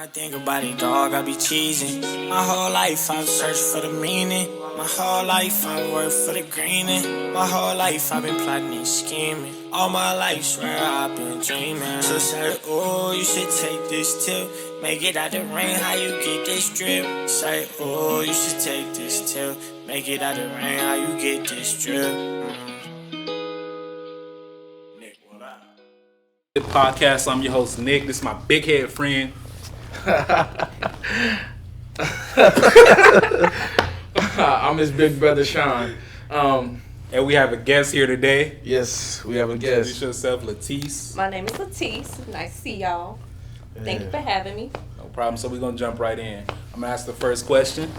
I think about it, dog, I be cheesing. My whole life I've searched for the meaning. My whole life I've worked for the greening. My whole life I've been plotting and scheming. All my life, swear I've been dreaming. So say, oh, you should take this tip. Make it out the rain, how you get this drip? Say, oh, you should take this tip. Make it out the rain, how you get this drip? Nick, what up? Podcast, I'm your host, Nick. This is my big head friend. I'm his big brother, Shaun. And we have a guest here today. Yes, we have a Introduce guest. yourself, Latisse. My name is Latisse. Nice to see y'all. Thank you for having me. No problem. So we're going to jump right in. I'm going to ask the first question.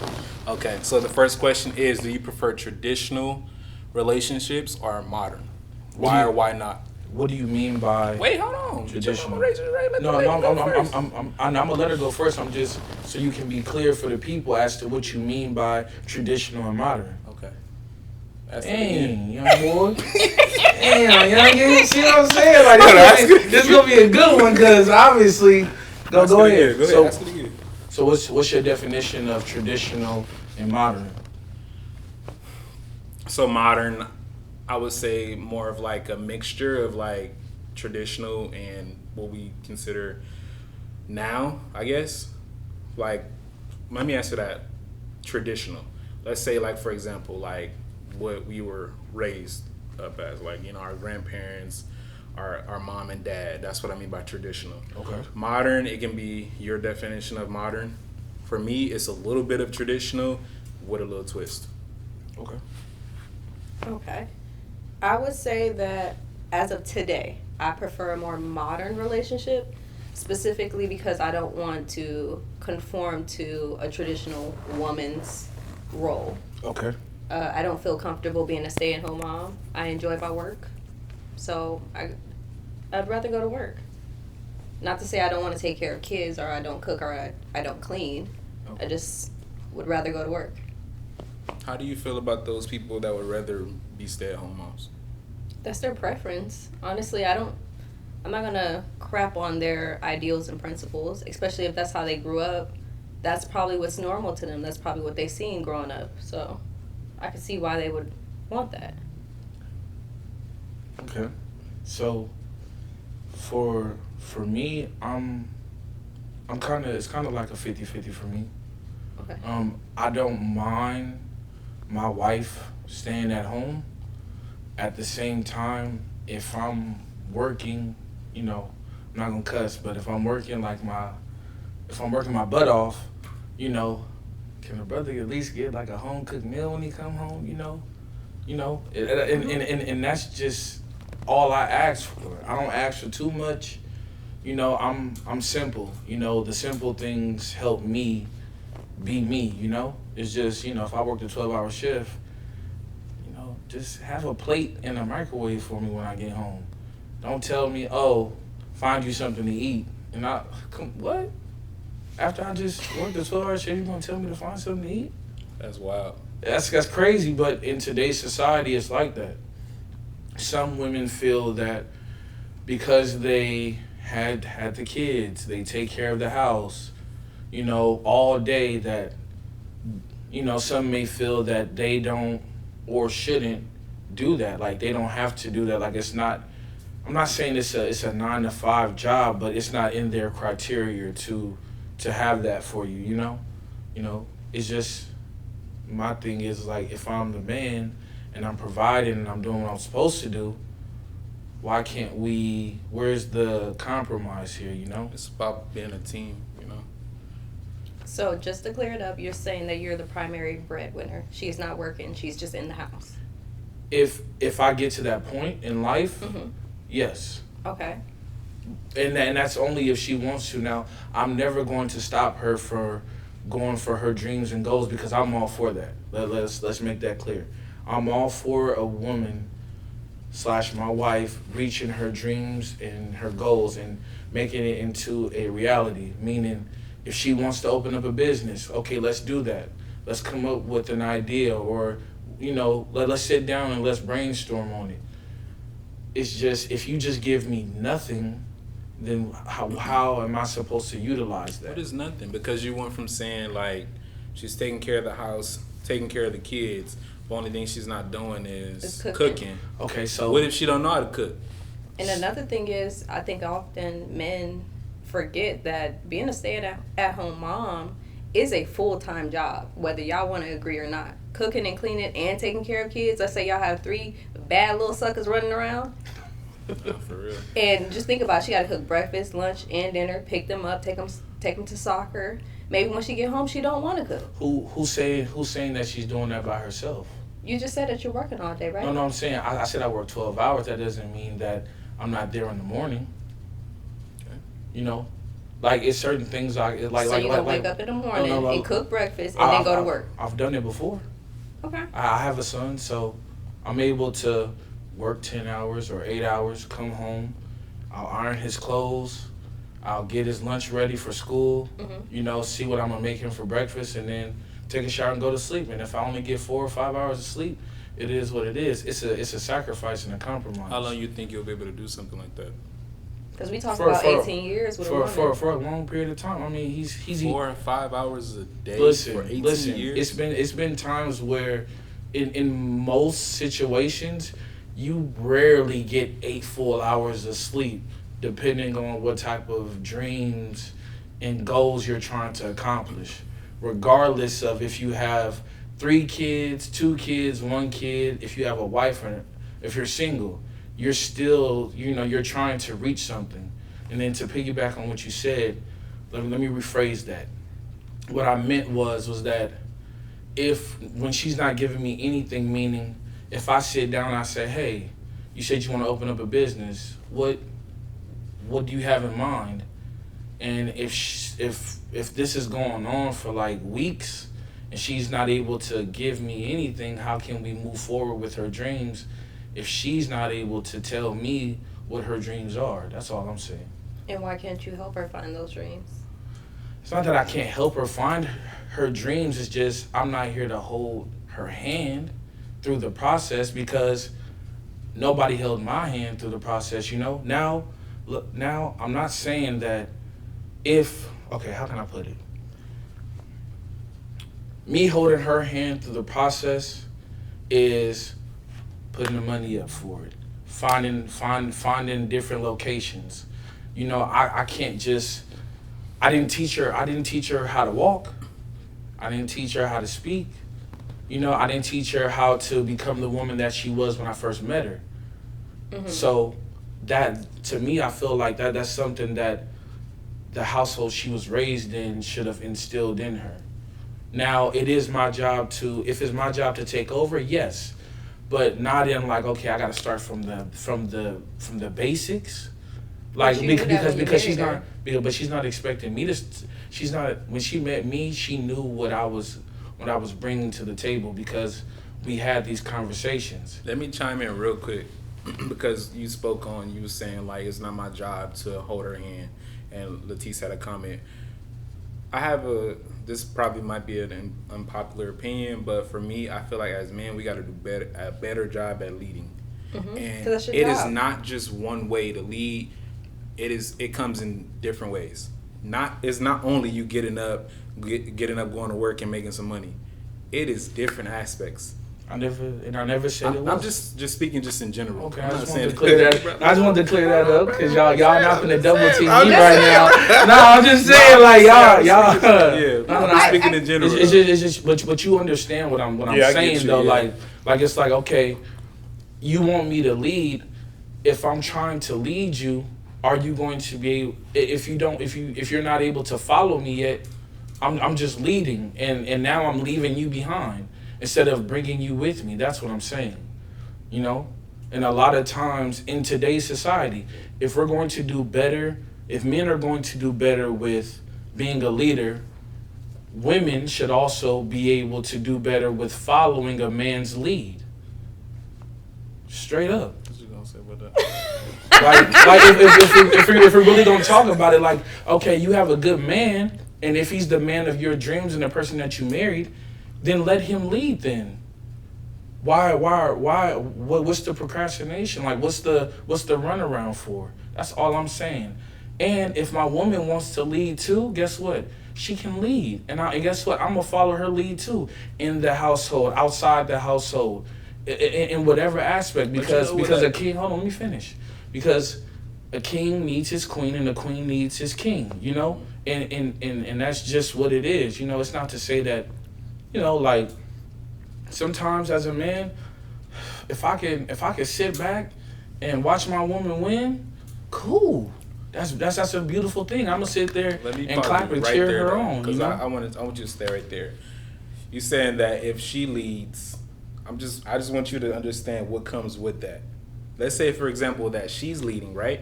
Okay, so the first question is, do you prefer traditional relationships or modern? Why or why not? What do you mean by Wait, hold on. traditional? No, I'm gonna let her go first. I'm just so you can be clear for the people as to what you mean by traditional and modern. Okay. That's Dang, young boy. Damn, young. See what I'm saying? Like this is gonna be a good one because obviously. Go ahead. Go ahead. So what's your definition of traditional and modern? So modern, I would say more of like a mixture of like traditional and what we consider now, I guess. Like, let me answer that. Traditional. Let's say, like, for example, like what we were raised up as, like, you know, our grandparents, our mom and dad. That's what I mean by traditional. Okay. Modern, it can be your definition of modern. For me, it's a little bit of traditional with a little twist. Okay. Okay. I would say that as of today, I prefer a more modern relationship, specifically because I don't want to conform to a traditional woman's role. Okay. I don't feel comfortable being a stay-at-home mom. I enjoy my work, so I'd rather go to work. Not to say I don't want to take care of kids or I don't cook or I don't clean. Okay. I just would rather go to work. How do you feel about those people that would rather be stay-at-home moms? That's their preference. Honestly, I'm not gonna crap on their ideals and principles, especially if that's how they grew up. That's probably what's normal to them. That's probably what they seen growing up. So I can see why they would want that. Okay. So for me, it's kind of like a 50-50 for me. Okay. I don't mind my wife staying at home. At the same time, if I'm working, you know, I'm not gonna cuss, but if I'm working my butt off, you know, can a brother at least get like a home cooked meal when he come home? And that's just all I ask for. I don't ask for too much. You know, I'm simple. You know, the simple things help me be me. You know, it's just, you know, if I worked a 12-hour shift, you know, just have a plate and a microwave for me when I get home. Don't tell me, oh, find you something to eat, and what? After I just worked a 12-hour shift, you gonna tell me to find something to eat? That's wild. That's crazy, but in today's society, it's like that. Some women feel that because they had the kids, they take care of the house, you know, all day, that, you know, some may feel that they don't or shouldn't do that. Like, they don't have to do that. Like, it's not, I'm not saying it's a 9-to-5 job, but it's not in their criteria to have that for you, you know? You know, it's just, my thing is, like, if I'm the man and I'm providing and I'm doing what I'm supposed to do, why can't where's the compromise here, you know? It's about being a team, you know? So just to clear it up, you're saying that you're the primary breadwinner. She's not working. She's just in the house. If I get to that point in life, yes. Okay. And that's only if she wants to. Now, I'm never going to stop her for going for her dreams and goals because I'm all for that. Let's make that clear. I'm all for a woman / my wife reaching her dreams and her goals and making it into a reality. Meaning, if she wants to open up a business, okay, let's do that. Let's come up with an idea, or, you know, let's sit down and let's brainstorm on it. It's just, if you just give me nothing, then how am I supposed to utilize that? It is nothing, because you went from saying like she's taking care of the house, taking care of the kids. The only thing she's not doing is It's cooking. cooking. Okay, so What if she don't know how to cook? And another thing is, I think often men forget that being a stay-at-home mom is a full-time job, whether y'all want to agree or not. Cooking and cleaning and taking care of kids. Let's say y'all have 3 bad little suckers running around. No, for real. And just think about it. She got to cook breakfast, lunch, and dinner, pick them up, take them to soccer. Maybe when she get home, she don't want to cook. who's saying that she's doing that by herself? You just said that you're working all day, right? No, I'm saying I said I work 12 hours. That doesn't mean that I'm not there in the morning. Okay. You know, like it's certain things like So you gonna wake up in the morning and cook breakfast and then go to work. I've done it before. Okay. I have a son, so I'm able to work 10 hours or 8 hours, come home, I'll iron his clothes, I'll get his lunch ready for school, you know, see what I'm gonna make him for breakfast, and then take a shower and go to sleep. And if I only get 4 or 5 hours of sleep, it is what it is. It's a sacrifice and a compromise. How long you think you'll be able to do something like that? Because we talked about 18 years with a woman. For a long period of time. I mean, he's 4 or 5 hours a day for 18 years. It's been times where, in most situations, you rarely get 8 full hours of sleep, depending on what type of dreams and goals you're trying to accomplish. Regardless of if you have 3 kids, 2 kids, 1 kid, if you have a wife, or if you're single, you're still, you know, you're trying to reach something. And then to piggyback on what you said, let me rephrase that. What I meant was that when she's not giving me anything, meaning if I sit down and I say, hey, you said you want to open up a business, what do you have in mind? And if this is going on for like weeks and she's not able to give me anything, how can we move forward with her dreams if she's not able to tell me what her dreams are? That's all I'm saying. And why can't you help her find those dreams? It's not that I can't help her find her dreams. It's just I'm not here to hold her hand through the process, because nobody held my hand through the process, you know? Now I'm not saying that how can I put it? Me holding her hand through the process is putting the money up for it, finding different locations. You know, I can't just. I didn't teach her how to walk. I didn't teach her how to speak. You know, I didn't teach her how to become the woman that she was when I first met her. So that, to me, I feel like that's something that the household she was raised in should have instilled in her. Now, if it's my job to take over, yes, but not in like, okay, I got to start from the basics, like because she's not expecting me to. She's not, when she met me, she knew what I was bringing to the table, because we had these conversations. Let me chime in real quick, because you were saying like it's not my job to hold her hand, and Latisse had a comment. This probably might be an unpopular opinion, but for me, I feel like as men, we got to do a better job at leading. And it is not just one way to lead. It comes in different ways. It's not only you getting up, going to work and making some money. It is different aspects. I never said it was. I'm just speaking just in general. Okay, I just wanted to clear that up, because y'all not gonna double team me right now. No, I'm just saying, like y'all. Yeah, I'm speaking in general. It's just, but you understand what I'm saying though. Yeah. Like it's like, okay, you want me to lead. If I'm trying to lead you, are you going to be? If you're not able to follow me yet, I'm just leading, and now I'm leaving you behind instead of bringing you with me. That's what I'm saying, you know? And a lot of times in today's society, if we're going to do better, if men are going to do better with being a leader, women should also be able to do better with following a man's lead. Straight up. What you gonna say about that? if we're really gonna talk about it, like, okay, you have a good man, and if he's the man of your dreams and the person that you married, then let him lead. Then why what's the procrastination? Like, what's the runaround for? That's all I'm saying. And if my woman wants to lead too, guess what? She can lead. And guess what? I'm going to follow her lead too. In the household, outside the household, in whatever aspect. Because a king, hold on, let me finish. Because a king needs his queen and a queen needs his king, you know? And that's just what it is. You know, it's not to say that, you know, like, sometimes as a man, if I can sit back and watch my woman win, cool. That's a beautiful thing. I'm gonna sit there and clap and cheer her on. Because you know? I want you to stay right there. You saying that if she leads, I just want you to understand what comes with that. Let's say, for example, that she's leading, right,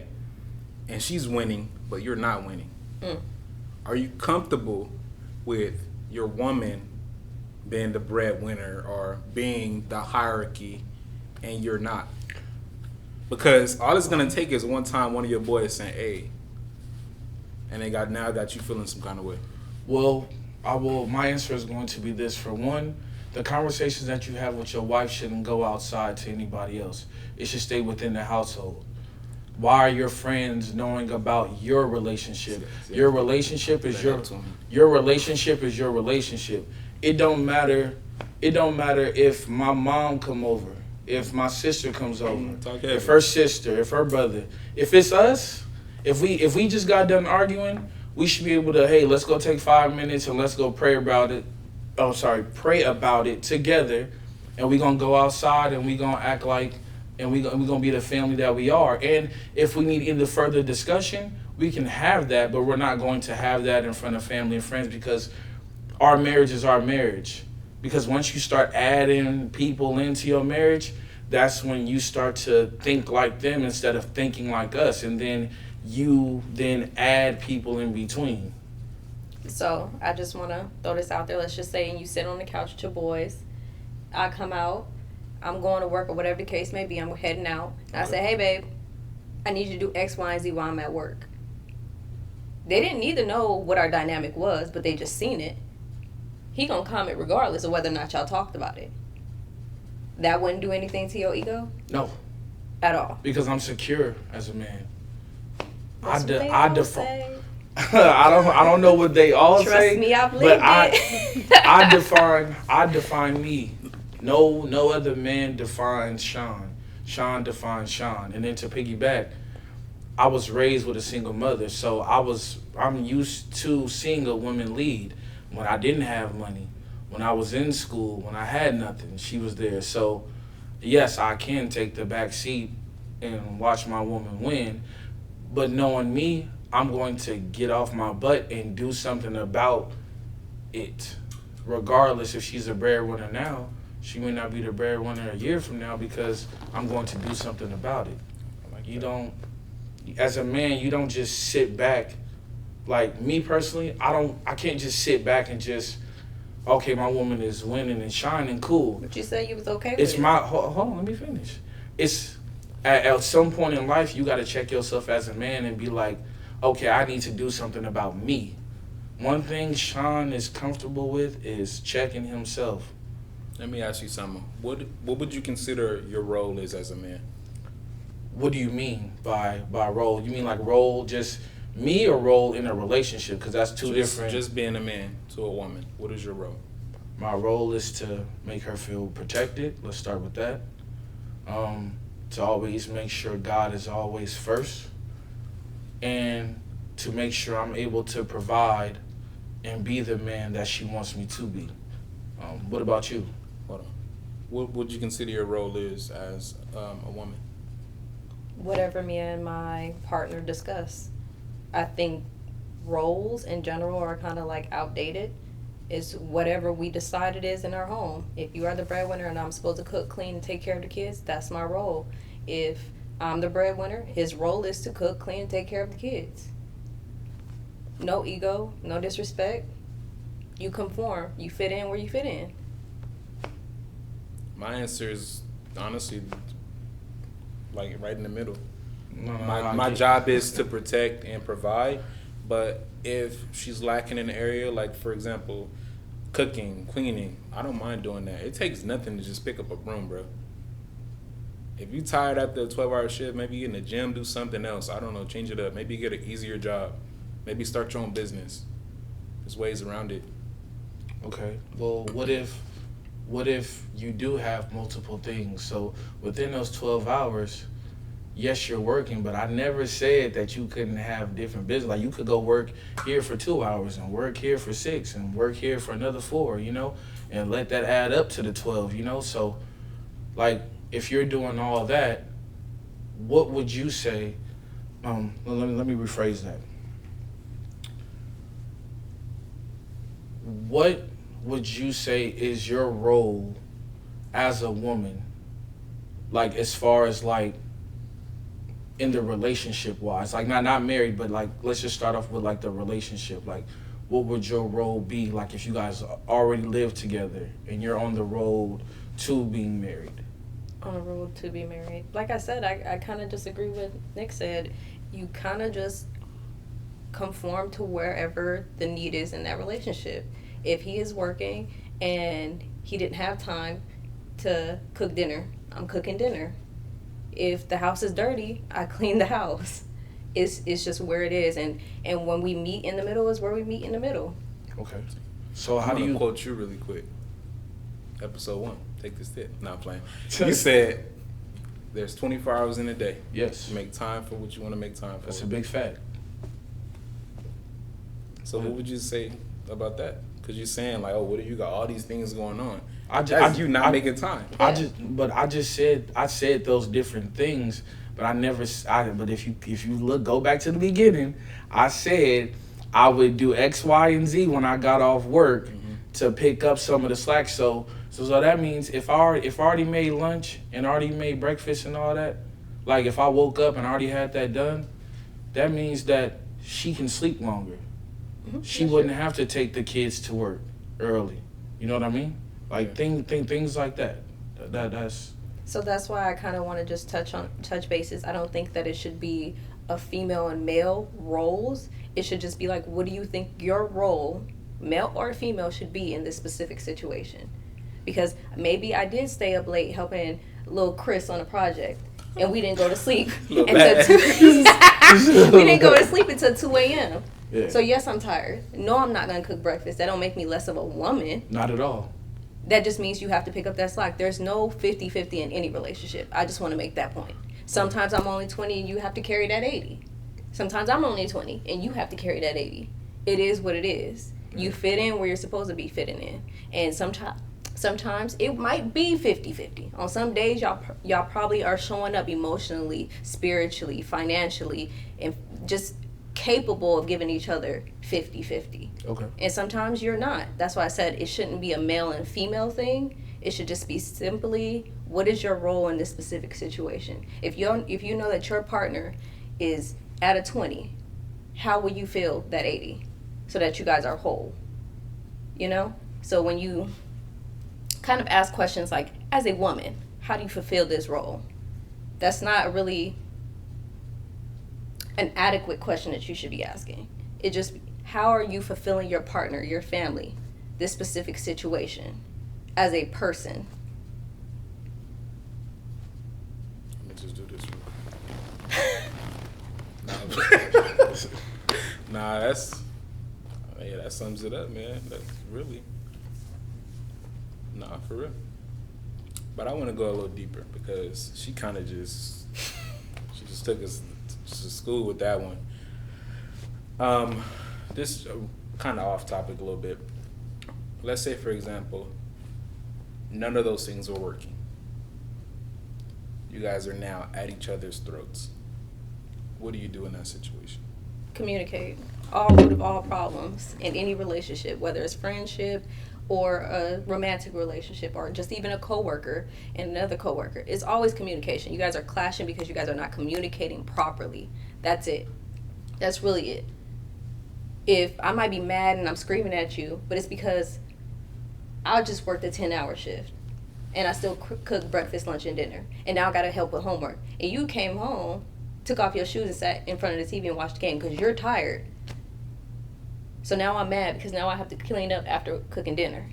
and she's winning, but you're not winning. Are you comfortable with your woman being the breadwinner or being the hierarchy, and you're not? Because all it's gonna take is one time one of your boys saying, "Hey," and now got you feeling some kind of way. Well, my answer is going to be this. For one, the conversations that you have with your wife shouldn't go outside to anybody else. It should stay within the household. Why are your friends knowing about your relationship? Your relationship is your relationship is your relationship. It don't matter if my mom come over, if my sister comes over, if her sister, if her brother. If it's us, if we just got done arguing, we should be able to, hey, let's go take 5 minutes and let's go pray about it. Pray about it together, and we're gonna go outside and we're gonna act like, and we're gonna be the family that we are. And if we need any further discussion, we can have that, but we're not going to have that in front of family and friends, because our marriage is our marriage. Because once you start adding people into your marriage, that's when you start to think like them instead of thinking like us, and then you add people in between. So I just want to throw this out there. Let's just say you sit on the couch with your boys. I come out. I'm going to work or whatever the case may be. I'm heading out. And I say, hey, babe, I need you to do X, Y, and Z while I'm at work. They didn't need to know what our dynamic was, but they just seen it. He going to comment regardless of whether or not y'all talked about it. That wouldn't do anything to your ego? No. At all. Because I'm secure as a man. That's I define. I don't know what they all Trust say. Me, I've lived but I define me. No other man defines Shaun. Shaun defines Shaun. And then to piggyback, I was raised with a single mother, so I'm used to seeing a woman lead. When I didn't have money, when I was in school, when I had nothing, she was there. So yes, I can take the back seat and watch my woman win, but knowing me, I'm going to get off my butt and do something about it. Regardless if she's a breadwinner now, she may not be the breadwinner a year from now, because I'm going to do something about it. As a man, you don't just sit back. Like me personally, I can't just sit back and just, okay, my woman is winning and shining, cool. But you said you was okay with it's it. Hold on, let me finish. It's, at some point in life, you got to check yourself as a man and be like, okay, I need to do something about me. One thing Shaun is comfortable with is checking himself. Let me ask you something. What would you consider your role is as a man? What do you mean by role? You mean like role just me, or role in a relationship? Because that's two different. Just being a man to a woman. What is your role? My role is to make her feel protected. Let's start with that. To always make sure God is always first. And to make sure I'm able to provide and be the man that she wants me to be. What about you? Hold on. What would you consider your role is as a woman? Whatever me and my partner discuss. I think roles in general are kind of like outdated. It's whatever we decide it is in our home. If you are the breadwinner and I'm supposed to cook, clean, and take care of the kids, that's my role. If I'm the breadwinner, his role is to cook, clean, and take care of the kids. No ego, no disrespect. You conform. You fit in where you fit in. My answer is honestly like right in the middle. My job is to protect and provide, but if she's lacking in an area, like for example, cooking, cleaning, I don't mind doing that. It takes nothing to just pick up a broom, bro. If you tired after a 12-hour shift, maybe get in the gym, do something else. I don't know, change it up. Maybe get an easier job. Maybe start your own business. There's ways around it. Okay. Well, what if you do have multiple things? So within those 12 hours, yes, you're working, but I never said that you couldn't have different business. Like, you could go work here for 2 hours and work here for 6 and work here for another 4, and let that add up to the 12, So, like, if you're doing all that, what would you say? Let me rephrase that. What would you say is your role as a woman, like, as far as, like, in the relationship wise, like, not married, but, like, let's just start off with, like, the relationship. Like, what would your role be, like, if you guys already live together and you're on the road to being married? On the road to be married. Like I said, I kind of disagree with Nick said. You kind of just conform to wherever the need is in that relationship. If he is working and he didn't have time to cook dinner, I'm cooking dinner. If the house is dirty, I clean the house. It's just where it is, and when we meet in the middle is where we meet in the middle. Okay. So how I'm do gonna you quote you really quick? Episode 1. Take this tip. Not playing. You said there's 24 hours in a day. Yes. Make time for what you want to make time for. That's a big fact. So what would you say about that? Because you're saying, like, oh, what if you got all these things going on? I Making time. I said those different things, but but if you go back to the beginning, I said I would do X, Y, and Z when I got off work to pick up some of the slack. So that means if I already made lunch and already made breakfast and all that, like, if I woke up and already had that done, that means that she can sleep longer. Mm-hmm. She wouldn't have to take the kids to work early. You know what I mean? Like, things like that. That's. So that's why I kind of want to just touch bases. I don't think that it should be a female and male roles. It should just be like, what do you think your role, male or female, should be in this specific situation? Because maybe I did stay up late helping little Chris on a project, and we didn't go to sleep until 2. We didn't go to sleep until 2 a.m. Yeah. So yes, I'm tired. No, I'm not gonna cook breakfast. That don't make me less of a woman. Not at all. That just means you have to pick up that slack. There's no 50-50 in any relationship. I just want to make that point. Sometimes I'm only 20 and you have to carry that 80. Sometimes I'm only 20 and you have to carry that 80. It is what it is. You fit in where you're supposed to be fitting in. And sometimes it might be 50-50. On some days, y'all probably are showing up emotionally, spiritually, financially, and just capable of giving each other 50-50. Okay. And sometimes you're not. That's why I said it shouldn't be a male and female thing. It should just be simply, what is your role in this specific situation? If you know that your partner is at a 20, how will you feel that 80 so that you guys are whole? So when you kind of ask questions like, as a woman, how do you fulfill this role? That's not really an adequate question that you should be asking. It just, how are you fulfilling your partner, your family, this specific situation as a person? Let me just do this. Nah, that sums it up, man. That's really, for real. But I want to go a little deeper because she kind of just took us to school with that one. This kind of off topic a little bit. Let's say, for example, none of those things are working. You guys are now at each other's throats. What do you do in that situation? Communicate. All root of all problems in any relationship, whether it's friendship or a romantic relationship or just even a coworker and another coworker, it's always communication. You guys are clashing because you guys are not communicating properly. That's it. That's really it. If I might be mad and I'm screaming at you, but it's because I just worked a 10-hour shift and I still cook breakfast, lunch, and dinner, and now I gotta help with homework, and you came home, took off your shoes and sat in front of the TV and watched the game because you're tired. So now I'm mad because now I have to clean up after cooking dinner.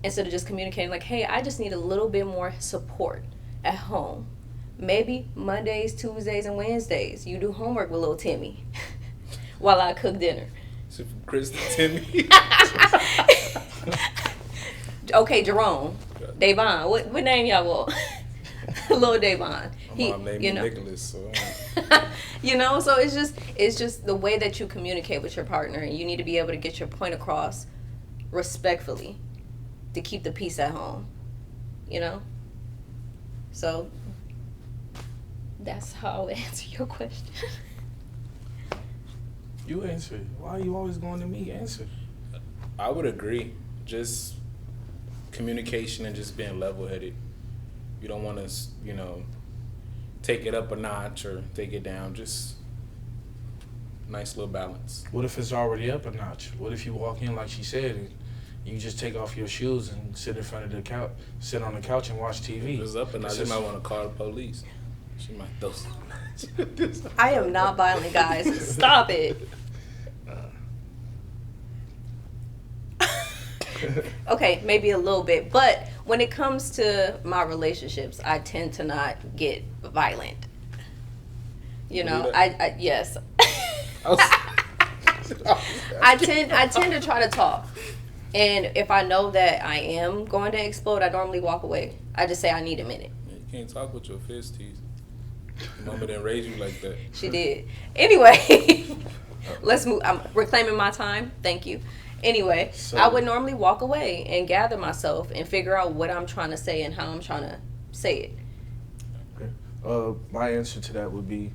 Instead of just communicating like, hey, I just need a little bit more support at home. maybe Mondays, Tuesdays, and Wednesdays you do homework with little Timmy while I cook dinner. So from Chris to Timmy. Okay, Jerome, Davon, what name y'all want? Little Davon. My mom named me Nicholas, so. You know, so it's just the way that you communicate with your partner, and you need to be able to get your point across respectfully to keep the peace at home. You know? So that's how I would answer your question. You answer it. Why are you always going to me? Answer. I would agree. Just communication and just being level-headed. You don't want to, take it up a notch or take it down. Just nice little balance. What if it's already up a notch? What if you walk in like she said and you just take off your shoes and sit in front of the couch, sit on the couch and watch TV? If it's up a notch, you might want to call the police. She might throw some. I am not violent, guys. Stop it. Okay, maybe a little bit, but when it comes to my relationships, I tend to not get violent. You know, I yes. I tend to try to talk, and if I know that I am going to explode, I normally walk away. I just say I need a minute. You can't talk with your fist teeth. Your mama didn't raise you like that. She did. Anyway, let's move. I'm reclaiming my time. Thank you. Anyway, so, I would normally walk away and gather myself and figure out what I'm trying to say and how I'm trying to say it. Okay. My answer to that would be,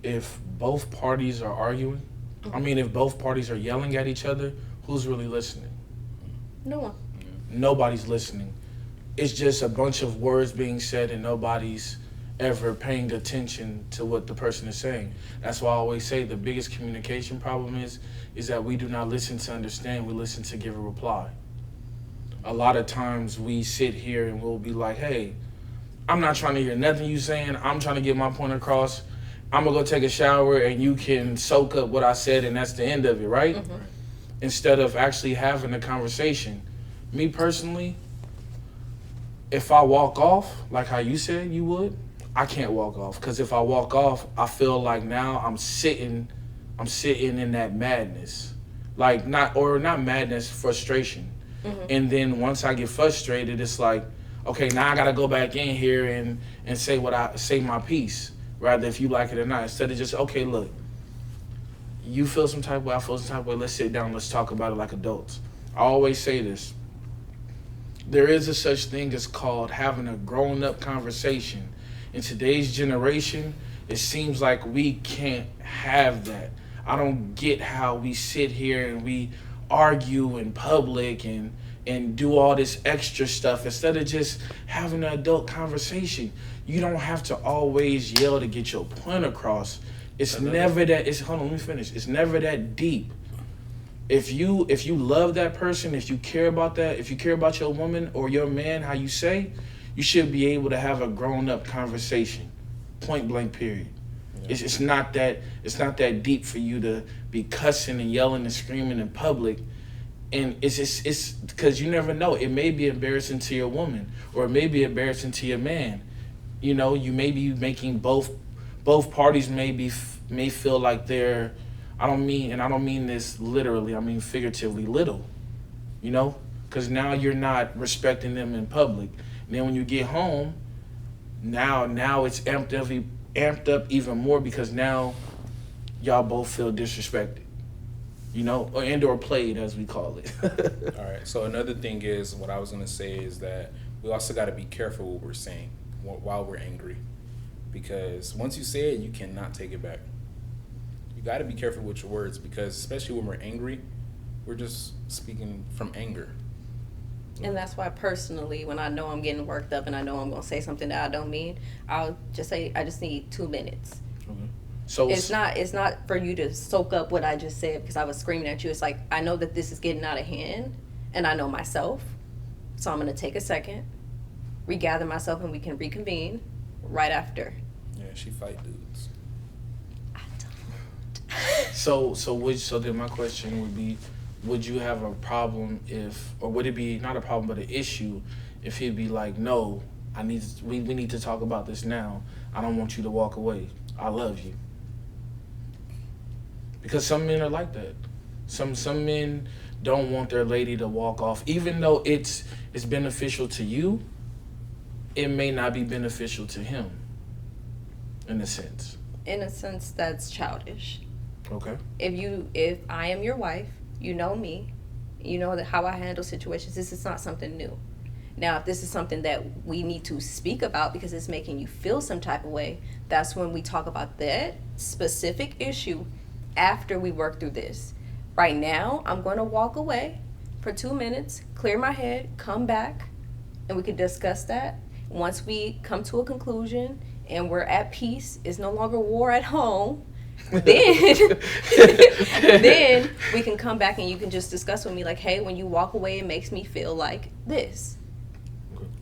if both parties are arguing, if both parties are yelling at each other, who's really listening? No one. Nobody's listening. It's just a bunch of words being said and nobody's ever paying attention to what the person is saying. That's why I always say the biggest communication problem is that we do not listen to understand, we listen to give a reply. A lot of times we sit here and we'll be like, hey, I'm not trying to hear nothing you saying, I'm trying to get my point across, I'm gonna go take a shower and you can soak up what I said and that's the end of it, right? Mm-hmm. Instead of actually having a conversation. Me personally, if I walk off, like how you said you would, I can't walk off, because if I walk off, I feel like now I'm sitting in that madness, like not madness, frustration. Mm-hmm. And then once I get frustrated, it's like, okay, now I gotta go back in here and say my piece, rather if you like it or not, instead of just, okay, look, you feel some type of way, I feel some type of way, let's sit down, let's talk about it like adults. I always say this, there is a such thing as called having a grown-up conversation. In today's generation, it seems like we can't have that. I don't get how we sit here and we argue in public and do all this extra stuff instead of just having an adult conversation. You don't have to always yell to get your point across. It's never that. Hold on, let me finish. It's never that deep. If you love that person, if you care about that, if you care about your woman or your man, how you say, you should be able to have a grown-up conversation, point blank, period. Yeah. It's not that deep for you to be cussing and yelling and screaming in public, and it's because you never know. It may be embarrassing to your woman, or it may be embarrassing to your man. You know, you may be making both parties may feel like they're. I don't mean this literally. I mean figuratively little. You know, because now you're not respecting them in public. And then when you get home, now it's amped up even more, because now y'all both feel disrespected, you know, or played, as we call it. All right. So another thing is, what I was gonna say is that we also got to be careful what we're saying while we're angry, because once you say it, you cannot take it back. You got to be careful with your words, because especially when we're angry, we're just speaking from anger. And that's why personally, when I know I'm getting worked up and I know I'm going to say something that I don't mean, I'll just say, I just need 2 minutes. Okay. So it's not for you to soak up what I just said because I was screaming at you. It's like, I know that this is getting out of hand and I know myself. So I'm going to take a second, regather myself, and we can reconvene right after. Yeah, she fight dudes. I don't. So then my question would be, would you have a problem or would it be not a problem but an issue if he'd be like, no, we need to talk about this now. I don't want you to walk away. I love you. Because some men are like that. Some men don't want their lady to walk off, even though it's beneficial to you. It may not be beneficial to him, in a sense. In a sense, that's childish. Okay. If I am your wife, you know me, you know that how I handle situations. This is not something new. Now, if this is something that we need to speak about because it's making you feel some type of way, that's when we talk about that specific issue after we work through this. Right now, I'm going to walk away for 2 minutes, clear my head, come back, and we can discuss that. Once we come to a conclusion and we're at peace, it's no longer war at home, then we can come back and you can just discuss with me like, hey, when you walk away, it makes me feel like this.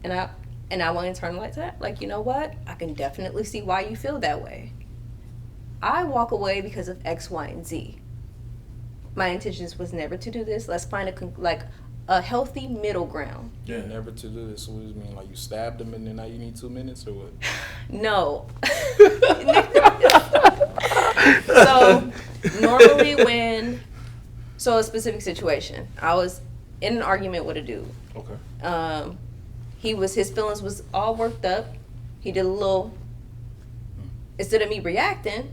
And I will internalize that. Like, you know what? I can definitely see why you feel that way. I walk away because of X, Y, and Z. My intentions was never to do this. Let's find a healthy middle ground. Yeah, never to do this. What does it mean? Like you stabbed him and then now you need 2 minutes or what? No. So normally so a specific situation, I was in an argument with a dude. Okay. His feelings was all worked up. He did a little, instead of me reacting,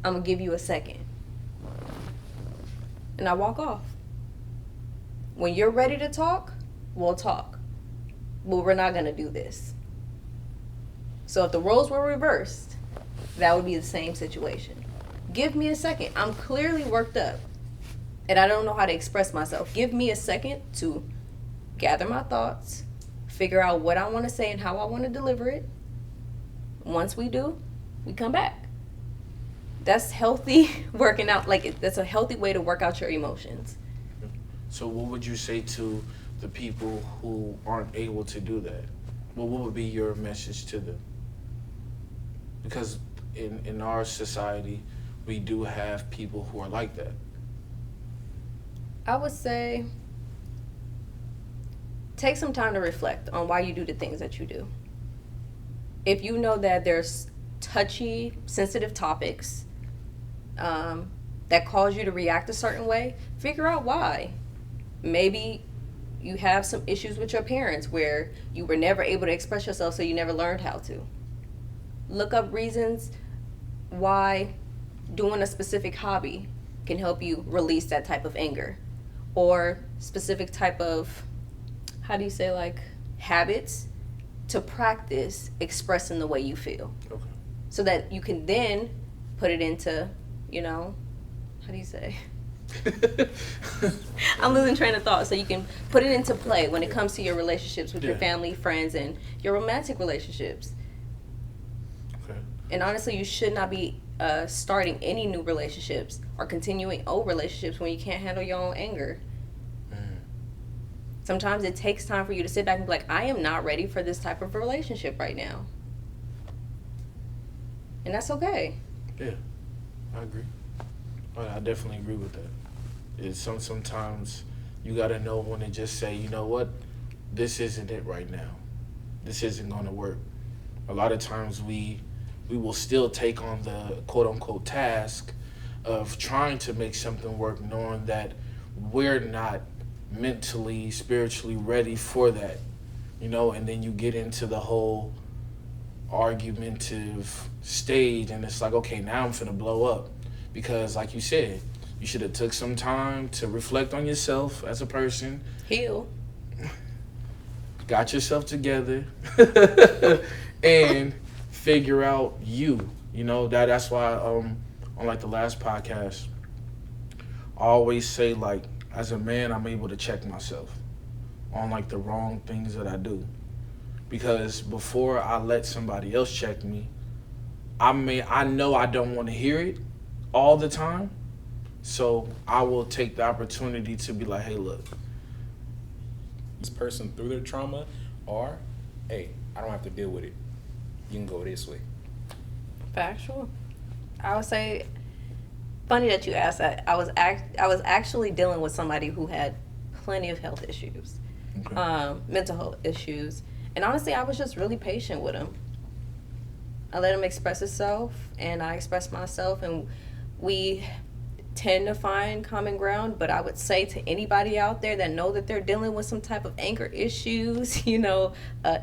I'm gonna give you a second. And I walk off. When you're ready to talk, we'll talk. But we're not gonna do this. So if the roles were reversed, that would be the same situation. Give me a second. I'm clearly worked up. And I don't know how to express myself. Give me a second to gather my thoughts, figure out what I want to say and how I want to deliver it. Once we do, we come back. That's healthy working out. That's a healthy way to work out your emotions. So what would you say to the people who aren't able to do that? Well, what would be your message to them? Because in our society, we do have people who are like that. I would say take some time to reflect on why you do the things that you do. If you know that there's touchy, sensitive topics that cause you to react a certain way, figure out why. Maybe you have some issues with your parents where you were never able to express yourself, so you never learned how to. Look up reasons why doing a specific hobby can help you release that type of anger, or specific type of, habits to practice expressing the way you feel. Okay. So that you can then put it into, I'm losing train of thought. So you can put it into play when it comes to your relationships with your family, friends, and your romantic relationships. Okay. And honestly, you should not be starting any new relationships or continuing old relationships when you can't handle your own anger. Sometimes it takes time for you to sit back and be like, I am not ready for this type of relationship right now. And that's okay. Yeah, I agree. I definitely agree with that. It's sometimes you got to know when to just say, you know what, this isn't it right now. This isn't going to work. A lot of times we will still take on the quote-unquote task of trying to make something work, knowing that we're not mentally, spiritually ready for that, and then you get into the whole argumentative stage, and it's like, okay, now I'm finna blow up. Because like you said, you should have took some time to reflect on yourself as a person. Heal. Got yourself together and figure out you. That's why on the last podcast, I always say, as a man, I'm able to check myself on the wrong things that I do. Because before I let somebody else check me, I know I don't want to hear it all the time. So I will take the opportunity to be like, hey, look. This person through their trauma, or, hey, I don't have to deal with it. You can go this way. Factual. I would say, funny that you asked that. I was actually dealing with somebody who had plenty of health issues, Okay. mental health issues, And honestly, I was just really patient with him. I let him express himself, and I expressed myself, and we tend to find common ground. But I would say to anybody out there that know that they're dealing with some type of anger issues,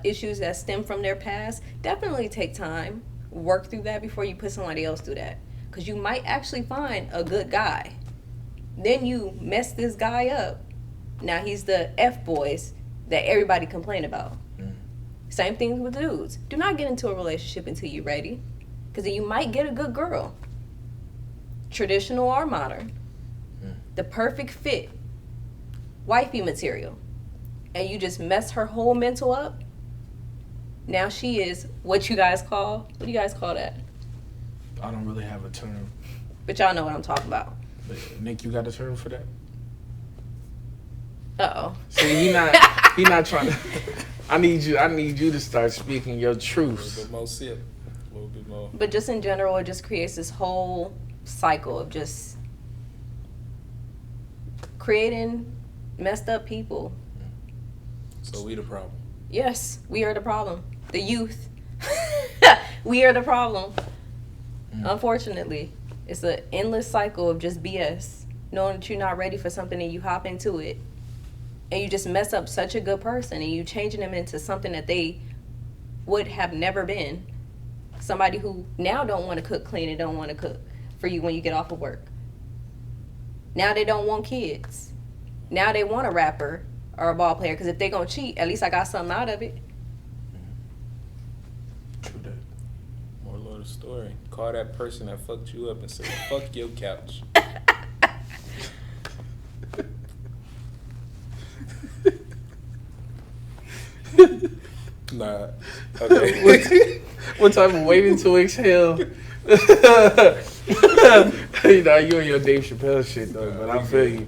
issues that stem from their past, definitely take time, work through that before you put somebody else through that. Because you might actually find a good guy. Then you mess this guy up. Now he's the F-boys that everybody complain about. Same thing with dudes. Do not get into a relationship until you're ready. Because then you might get a good girl. Traditional or modern. The perfect fit. Wifey material. And you just mess her whole mental up. Now she is what do you guys call that? I don't really have a term. But y'all know what I'm talking about. Nick, you got a term for that? Uh-oh. See, he not trying to. I need you to start speaking your truths. A little bit more. But just in general, it just creates this whole cycle of just creating messed up people. So we the problem. Yes, we are the problem. The youth. We are the problem. Unfortunately, it's an endless cycle of just BS. Knowing that you're not ready for something and you hop into it. And you just mess up such a good person and you changing them into something that they would have never been. Somebody who now don't want to cook clean and don't want to cook for you when you get off of work. Now they don't want kids. Now they want a rapper or a ball player, because if they gonna cheat, at least I got something out of it. True that. Moral of the story. Call that person that fucked you up and say, fuck your couch. Nah. Okay. What type of waiting to exhale? You and your Dave Chappelle shit though, but I feel you.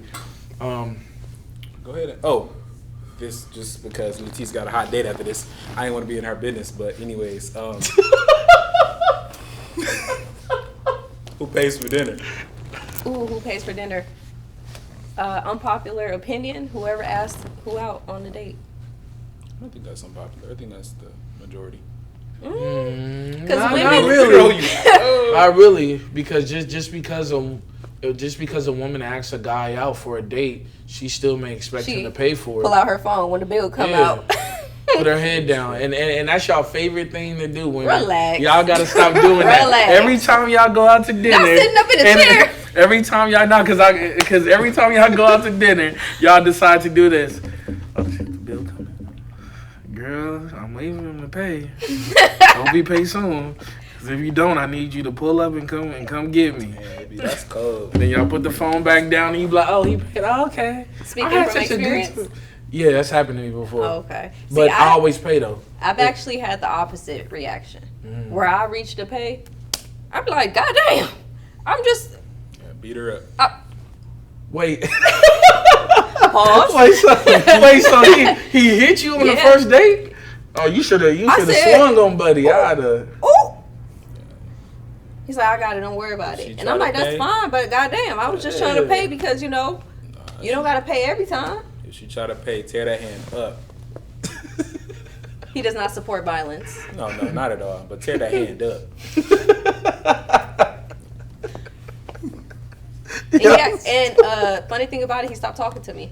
Go ahead. This just because Letice got a hot date after this. I didn't want to be in her business, but anyways, who pays for dinner? Ooh, who pays for dinner? Unpopular opinion, whoever asked who out on the date. I don't think that's unpopular. I think that's the majority. Because Not women, really. Not really, because just because a woman asks a guy out for a date, she still may expect him to pay for it. Pull out her phone when the bill come out. Put her head down, and that's y'all favorite thing to do. Women. Relax. Y'all gotta stop doing that. Relax. Every time y'all go out to dinner, Not sitting up in the chair. Every time y'all because every time y'all go out to dinner, y'all decide to do this. Oh shit, the bill coming. Girl, I'm waiting for him to pay. Don't be paid soon. Cause if you don't, I need you to pull up and come get me. Man, baby, that's cold. Then y'all put the phone back down and you be like, oh, he paid. Oh, okay. Speaking I had from such a good experience? time. Yeah, that's happened to me before. Oh, okay. But See, I always pay though. I've actually had the opposite reaction. Where I reach to pay, I'm like, God damn. I'm just... Yeah, beat her up. Wait. Pause. Wait, so he hit you on the first date? Oh, you should have swung on buddy. Oh. He's like, I got it, don't worry about it. And I'm like, that's pay? fine, but goddamn, I was just trying to pay because, you don't got to pay every time. If she try to pay, tear that hand up. He does not support violence. No, not at all. But tear that hand up. And funny thing about it, he stopped talking to me.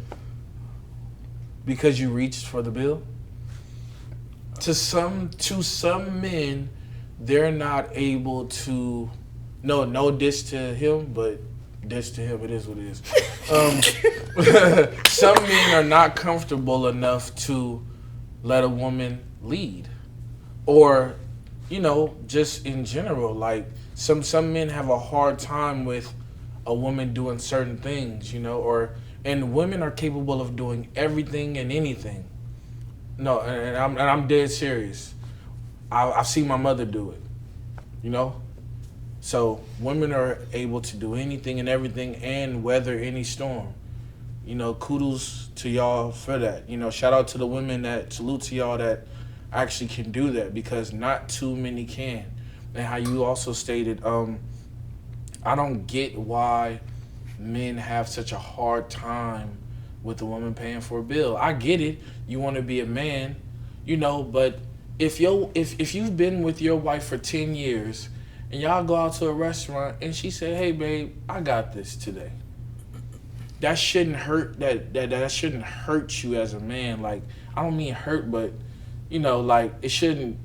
Because you reached for the bill? To some men, they're not able to. No diss to him, but diss to him. It is what it is. Some men are not comfortable enough to let a woman lead, or just in general. Like some men have a hard time with a woman doing certain things, and women are capable of doing everything and anything. No, and I'm dead serious. I've seen my mother do it, So women are able to do anything and everything and weather any storm. Kudos to y'all for that. Shout out to the women salute to y'all that actually can do that, because not too many can. And how you also stated, I don't get why men have such a hard time with a woman paying for a bill. I get it. You want to be a man. you know. But if you've been with your wife for 10 years and y'all go out to a restaurant and she said, "Hey babe, I got this today." That shouldn't hurt that shouldn't hurt you as a man. Like, I don't mean hurt, but you know, like it shouldn't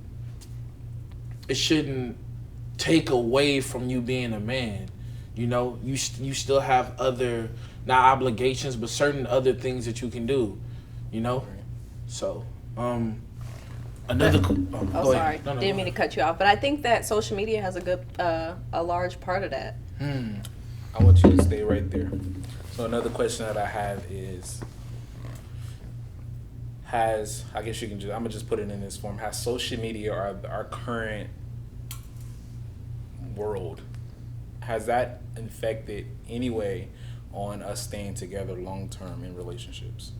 take away from you being a man. You know, you still have other, not obligations, but certain other things that you can do. You know, so another. Sorry, didn't mean to cut you off, but I think that social media has a large part of that. I want you to stay right there. So another question that I have is, I guess you can I'm gonna just put it in this form. Has social media or our current world, has that affected any way on us staying together long term in relationships?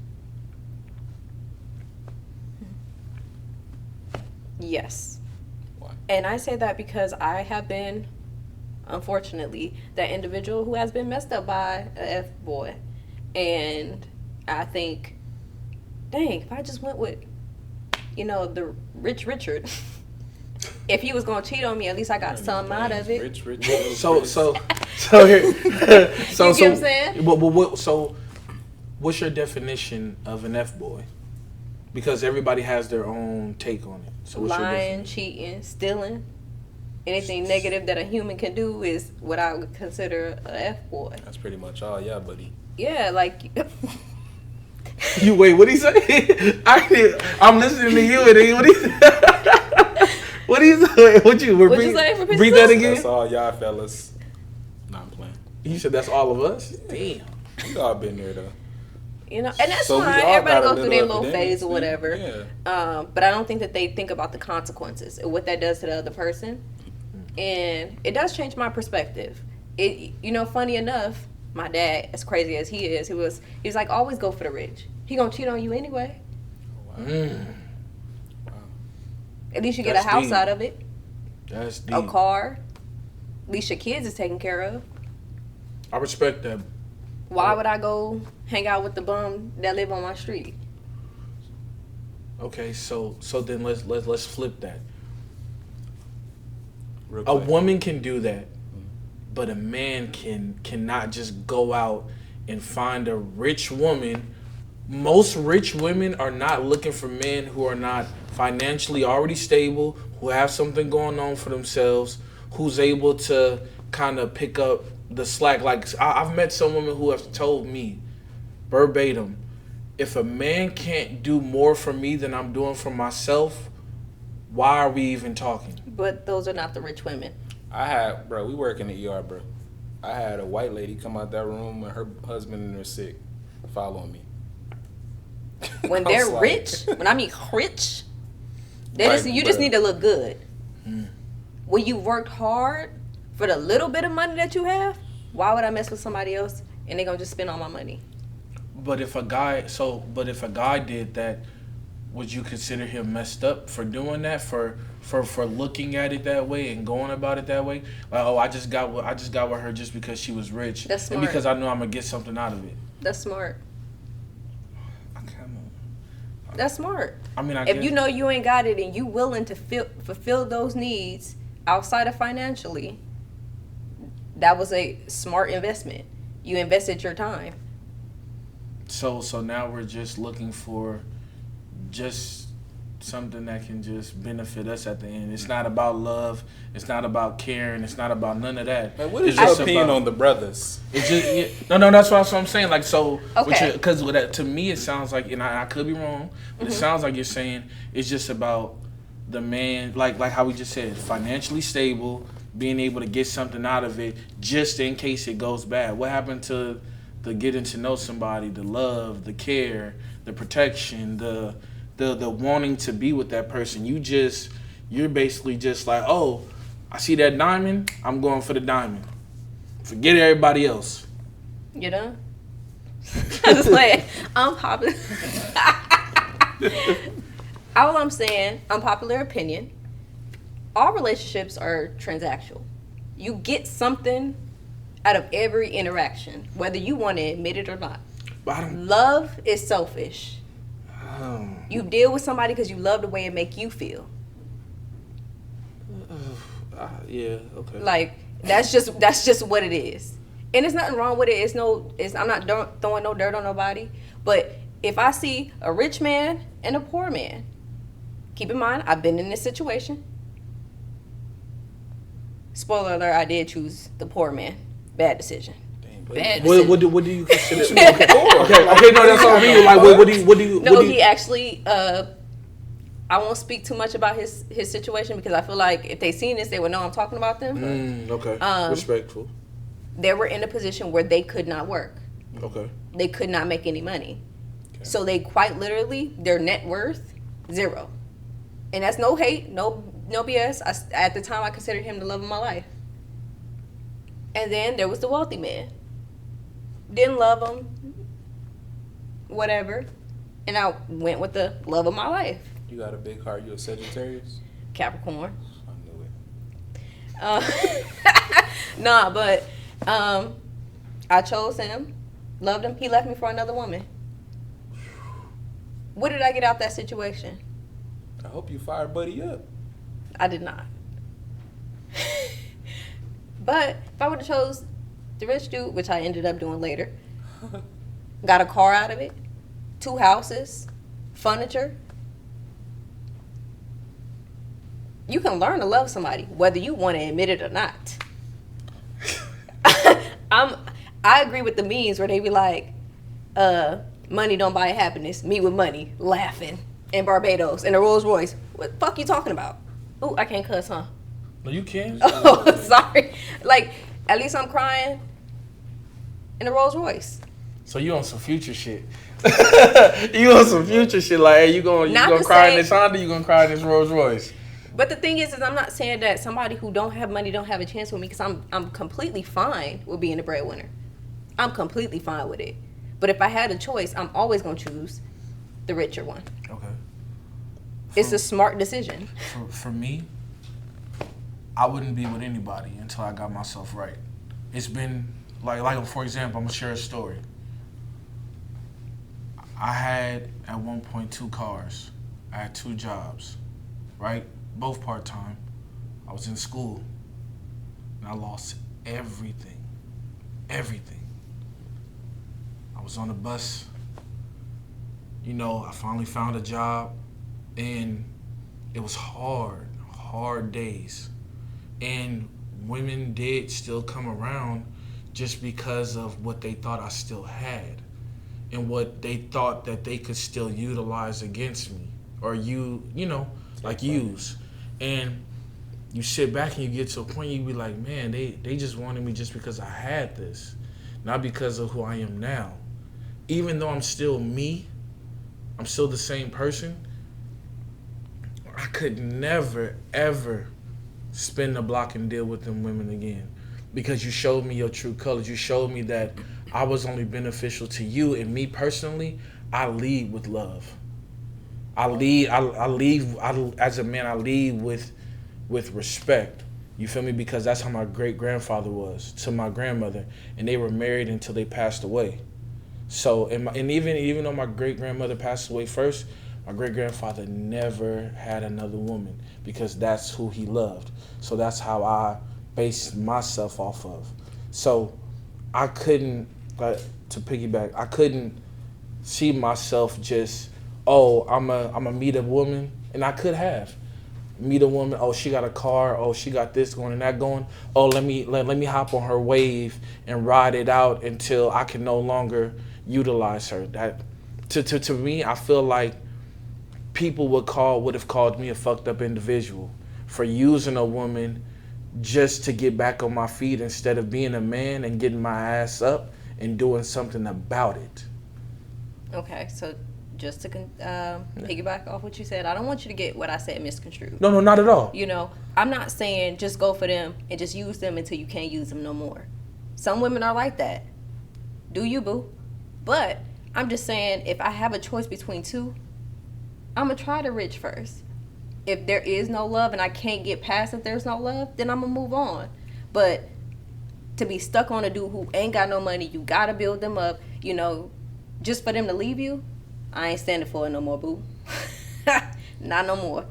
Yes. Why? And I say that because I have been, unfortunately, that individual who has been messed up by a F-boy. And I think, dang, if I just went with, the rich Richard, if he was going to cheat on me, at least I got something out of it. Rich. So here. You get what I'm saying? So what's your definition of an F-boy? Because everybody has their own take on it. So what's your Lying, definition? cheating, stealing. Anything negative that a human can do is what I would consider a F-boy. That's pretty much all, yeah, buddy. Yeah, like... You wait, what he say? I'm listening to you, and what he say? What do you say? What you say? Read that again. That's all y'all fellas. Nah, I'm playing. You said that's all of us? Damn. We all been there though. And that's So we fine. all Everybody got a go through their little little phase or epidemics, whatever. yeah. But I don't think that they think about the consequences and what that does to the other person. And it does change my perspective. Funny enough, my dad, as crazy as he is, he was like, always go for the rich. He gonna cheat on you anyway. Wow. At least you That's get a house deep. out of it. That's deep. A car. At least your kids is taken care of. I respect that. Why would I go hang out with the bum that live on my street? Okay, so then let's flip that. Real A quick. woman can do that, but a man cannot just go out and find a rich woman. Most rich women are not looking for men who are not financially already stable, who have something going on for themselves, who's able to kind of pick up the slack. Like, I've met some women who have told me verbatim, if a man can't do more for me than I'm doing for myself, why are we even talking? But those are not the rich women. We work in the ER, bro. I had a white lady come out that room when her husband was sick, following me. When I was they're like- rich, when I mean rich, Like, you just bruh. need to look good. When you worked hard for the little bit of money that you have, why would I mess with somebody else and they gonna just spend all my money? But if a guy did that, would you consider him messed up for doing that, for looking at it that way and going about it that way? Like, oh, I just got with her just because she was rich, That's and smart. because I know I'm gonna get something out of it. That's smart. I That's smart. mean, I If guess, you know you ain't got it and you willing to fulfill those needs outside of financially, that was a smart investment. You invested your time. So now we're just looking for just something that can just benefit us at the end. It's not about love. It's not about caring. It's not about none of that. Man, what is It's your just opinion about- on the brothers? It's just no. That's what I'm saying. Like, so, Okay. Because to me it sounds like, and I could be wrong, but it sounds like you're saying it's just about the man, like how we just said, financially stable, being able to get something out of it, just in case it goes bad. What happened to the getting to know somebody, the love, the care, the protection, the wanting to be with that person? You're basically just like, oh, I see that diamond, I'm going for the diamond. Forget everybody else. You know? I'm just like, unpopular. All I'm saying, unpopular opinion, all relationships are transactional. You get something out of every interaction, whether you want to admit it or not. But I don't. Love is selfish. You deal with somebody because you love the way it make you feel. Yeah, okay. Like, that's just what it is. And there's nothing wrong with it. I'm not throwing no dirt on nobody. But if I see a rich man and a poor man, keep in mind, I've been in this situation. Spoiler alert, I did choose the poor man. Bad decision. Bad decision. What do you consider? Okay, no, that's all me. Like, what do you? No, he actually. I won't speak too much about his situation because I feel like if they seen this, they would know I'm talking about them. Okay, respectful. They were in a position where they could not work. Okay. They could not make any money. Okay. So they quite literally, their net worth, 0. And that's no hate, no BS. At the time, I considered him the love of my life. And then there was the wealthy man. Didn't love him. Whatever. And I went with the love of my life. You got a big heart. You a Sagittarius? Capricorn. I knew it. Nah, but I chose him. Loved him. He left me for another woman. What did I get out that situation? I hope you fired Buddy up. I did not. But if I would have chose the rich dude, which I ended up doing later, got a car out of it, 2 houses, furniture. You can learn to love somebody, whether you want to admit it or not. I agree with the memes where they be like, money don't buy happiness. Me with money, laughing in Barbados in a Rolls Royce. What the fuck you talking about? Ooh, I can't cuss, huh? No, you can. Oh, sorry. Like, at least I'm crying in a Rolls Royce. So you on some future shit. You on some future shit. Like, hey, you gonna cry in this Honda, you gonna cry in this Rolls Royce. But the thing is I'm not saying that somebody who don't have money don't have a chance with me, because I'm completely fine with being a breadwinner. I'm completely fine with it. But if I had a choice, I'm always going to choose the richer one. Okay. It's a smart decision. For me, I wouldn't be with anybody until I got myself right. It's been, like for example, I'm going to share a story. I had, at one point, 2 cars. I had 2 jobs, right? Both part-time. I was in school. And I lost everything. Everything. I was on the bus. You know, I finally found a job. And it was hard days. And women did still come around just because of what they thought I still had. And what they thought that they could still utilize against me. Or use. And you sit back and you get to a point, you be like, man, they just wanted me just because I had this. Not because of who I am now. Even though I'm still me, I'm still the same person, I could never, ever spin the block and deal with them women again. Because you showed me your true colors. You showed me that I was only beneficial to you. And me personally, I lead with love. I lead as a man, I lead with respect. You feel me? Because that's how my great-grandfather was to my grandmother. And they were married until they passed away. So, and even though my great-grandmother passed away first, my great-grandfather never had another woman because that's who he loved. So that's how I based myself off of. So I couldn't, to piggyback, I couldn't see myself just, I'm a meet a woman, and I could have. Meet a woman, she got a car, she got this going and that going. Let me hop on her wave and ride it out until I can no longer utilize her. That to me, I feel like people would have called me a fucked up individual for using a woman just to get back on my feet instead of being a man and getting my ass up and doing something about it. Okay, so just to piggyback off what you said, I don't want you to get what I said misconstrued. No, not at all. You know, I'm not saying just go for them and just use them until you can't use them no more. Some women are like that. Do you, boo? But I'm just saying, if I have a choice between 2, I'm going to try the rich first. If there is no love and I can't get past if there's no love, then I'm going to move on. But to be stuck on a dude who ain't got no money, you got to build them up, just for them to leave you, I ain't standing for it no more, boo. Not no more.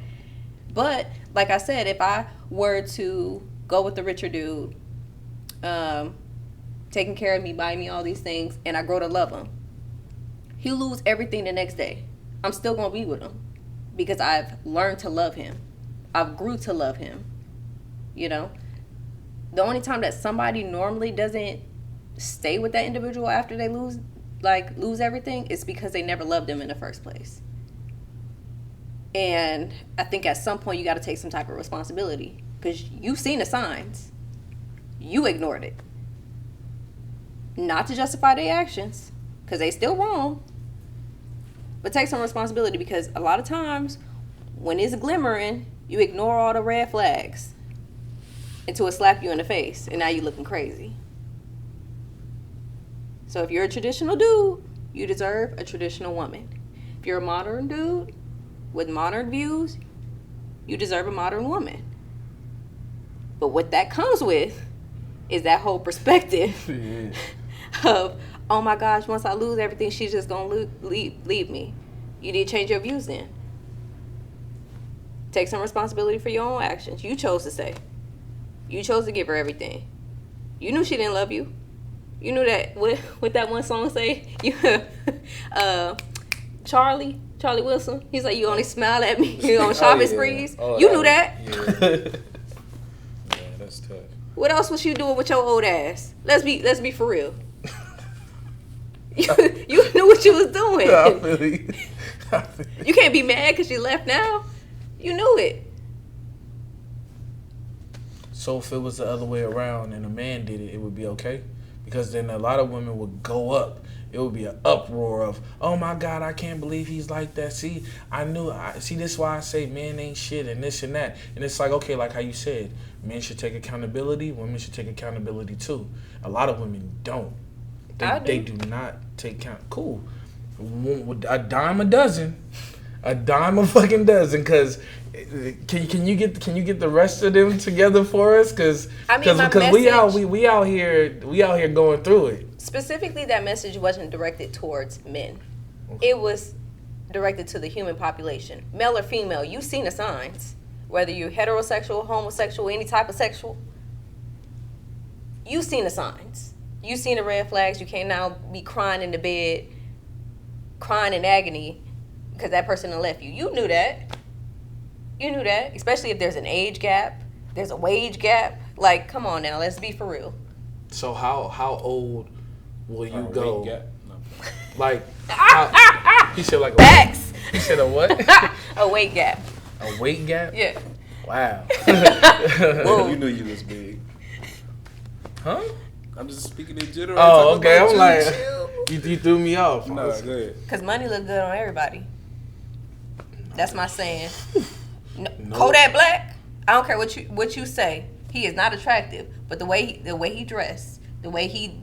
But like I said, if I were to go with the richer dude, taking care of me, buying me all these things, and I grow to love him, he'll lose everything the next day. I'm still gonna be with him because I've learned to love him. I've grew to love him. You know, the only time that somebody normally doesn't stay with that individual after they lose everything is because they never loved them in the first place. And I think at some point you got to take some type of responsibility because you've seen the signs. You ignored it. Not to justify their actions because they still wrong. But take some responsibility because a lot of times when it's glimmering, you ignore all the red flags until it slap you in the face and now you're looking crazy. So if you're a traditional dude, you deserve a traditional woman. If you're a modern dude with modern views, you deserve a modern woman. But what that comes with is that whole perspective of, oh my gosh, once I lose everything, she's just gonna leave me. You need to change your views then. Take some responsibility for your own actions. You chose to stay. You chose to give her everything. You knew she didn't love you. You knew that. What that one song say? Charlie Wilson. He's like, you only smile at me. You on shopping sprees. You knew that. Yeah, that's tough. What else was you doing with your old ass? Let's be for real. You knew what you was doing. I feel you. You can't be mad because she left now. You knew it. So if it was the other way around and a man did it, it would be okay? Because then a lot of women would go up. It would be an uproar of, oh my God, I can't believe he's like that. See, this is why I say men ain't shit and this and that. And it's like, okay, like how you said, men should take accountability, women should take accountability too. A lot of women don't. They do not take count. Cool. A dime a dozen. A dime a fucking dozen, because can you get the rest of them together for us? Because we out here going through it. Specifically, that message wasn't directed towards men. Okay. It was directed to the human population, male or female. You've seen the signs, whether you're heterosexual, homosexual, any type of sexual. You've seen the signs. You've seen the red flags. You can't now be crying in the bed, crying in agony because that person done left you. You knew that. You knew that, especially if there's an age gap, there's a wage gap. Like, come on now, let's be for real. So how old will you go? Gap? No. Like, he said like a facts. He said a what? A weight gap. A weight gap? Yeah. Wow. You knew you was big. Huh? I'm just speaking in general. Oh, okay. I'm like, you threw me off. No, go ahead. Because money look good on everybody. That's my saying. No. Kodak Black, I don't care what you say. He is not attractive, but the way he dressed, the way he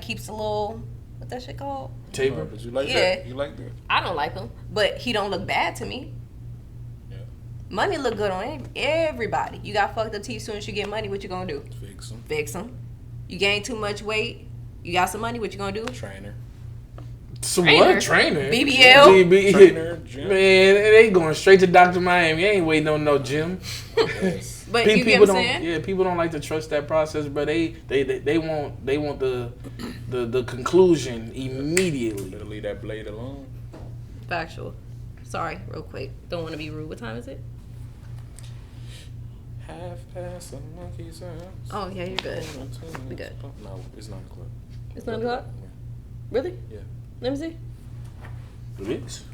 keeps a little, what that shit called? Taper. But you like that? You like that? I don't like him, but he don't look bad to me. Yeah. Money look good on everybody. You got fucked up teeth. As soon as you get money, what you gonna do? Fix them. You gain too much weight. You got some money. What you gonna do? Trainer. What? Trainer? BBL? Trainer, gym. Man, they going straight to Dr. Miami. They ain't waiting on no gym. Yes. But you get what I'm saying? Yeah, people don't like to trust that process, but they want the conclusion immediately. Better leave that blade alone. Factual. Sorry, real quick. Don't want to be rude. What time is it? Half past the monkey's house. Oh yeah, you're good. We good. No, it's 9 o'clock. It's 9 o'clock? Yeah. Really? Yeah. Let me see. It is.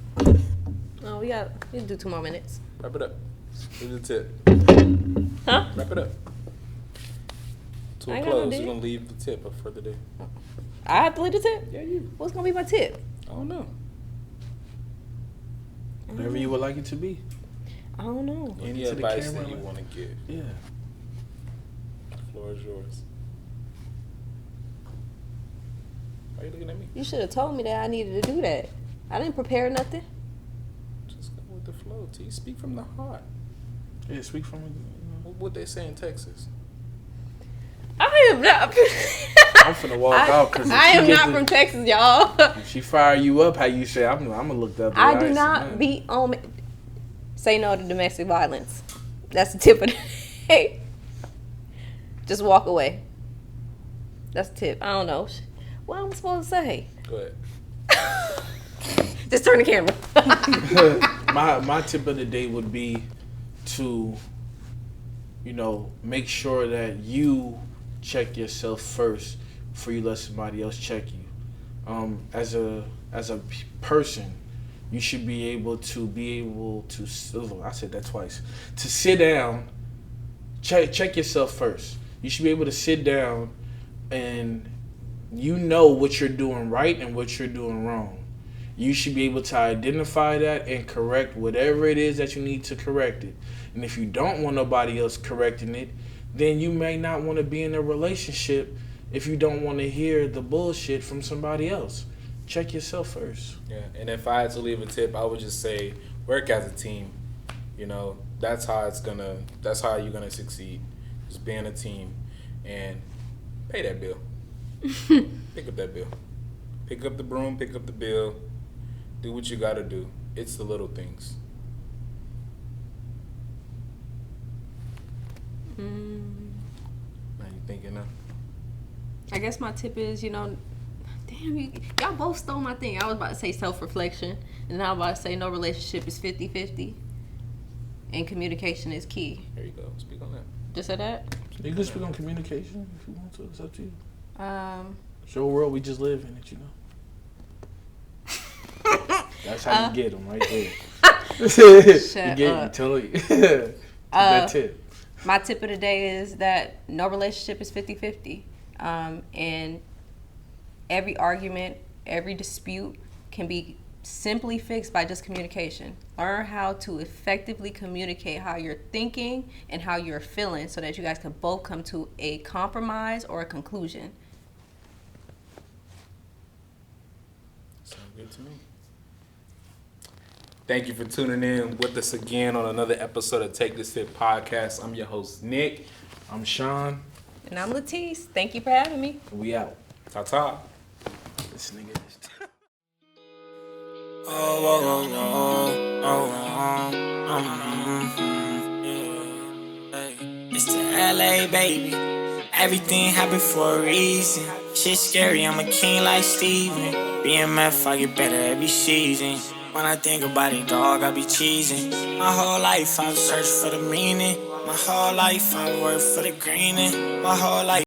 Oh, we can do 2 more minutes. Wrap it up. Do the tip. Huh? Wrap it up. To a close. You're going to leave the tip up for the day. I have to leave the tip? Yeah, you. What's going to be my tip? I don't know. Whatever you would like it to be. I don't know. Any advice that you want to give. Yeah. The floor is yours. Why are you looking at me? You should have told me that I needed to do that. I didn't prepare nothing. Just go with the flow, T. Speak from the heart. Yeah, speak from... What they say in Texas? I am not... I'm finna walk out because I am not from Texas, y'all. If she fire you up, how you say? I'm gonna look that up. I do not be on. Say no to domestic violence. That's the tip of the day. Just walk away. That's the tip. I don't know. What am I supposed to say? Go ahead. Just turn the camera. my tip of the day would be to, make sure that you check yourself first before you let somebody else check you. As a person, you should be able to I said that twice. To sit down, check yourself first. You should be able to sit down and what you're doing right and what you're doing wrong. You should be able to identify that and correct whatever it is that you need to correct it. And if you don't want nobody else correcting it, then you may not want to be in a relationship if you don't want to hear the bullshit from somebody else. Check yourself first. Yeah, and if I had to leave a tip, I would just say work as a team. That's how you're gonna succeed. Just being a team and pay that bill. Pick up that bill. Pick up the broom, pick up the bill. Do what you gotta do. It's the little things. Now you thinking now? I guess my tip is, y'all both stole my thing. I was about to say self-reflection, and now I'm about to say no relationship is 50-50, and communication is key. There you go. Speak on that. Just say that? You can speak on communication if you want to. It's up to you. It's your world we just live in it, That's how you get them right there. Shut up. Tell it. That tip. My tip of the day is that no relationship is 50-50. And every argument, every dispute can be simply fixed by just communication. Learn how to effectively communicate how you're thinking and how you're feeling so that you guys can both come to a compromise or a conclusion. Sounds good to me. Thank you for tuning in with us again on another episode of Take This Fit Podcast. I'm your host, Nick. I'm Shaun. And I'm Latice. Thank you for having me. We out. Ta-ta. This nigga is... It's the LA, baby. Everything happened for a reason. Shit scary, I'm a king like Steven. BMF, I get better every season. When I think about it, dog, I be cheesing. My whole life, I've searched for the meaning. My whole life, I worked for the greening. My whole life.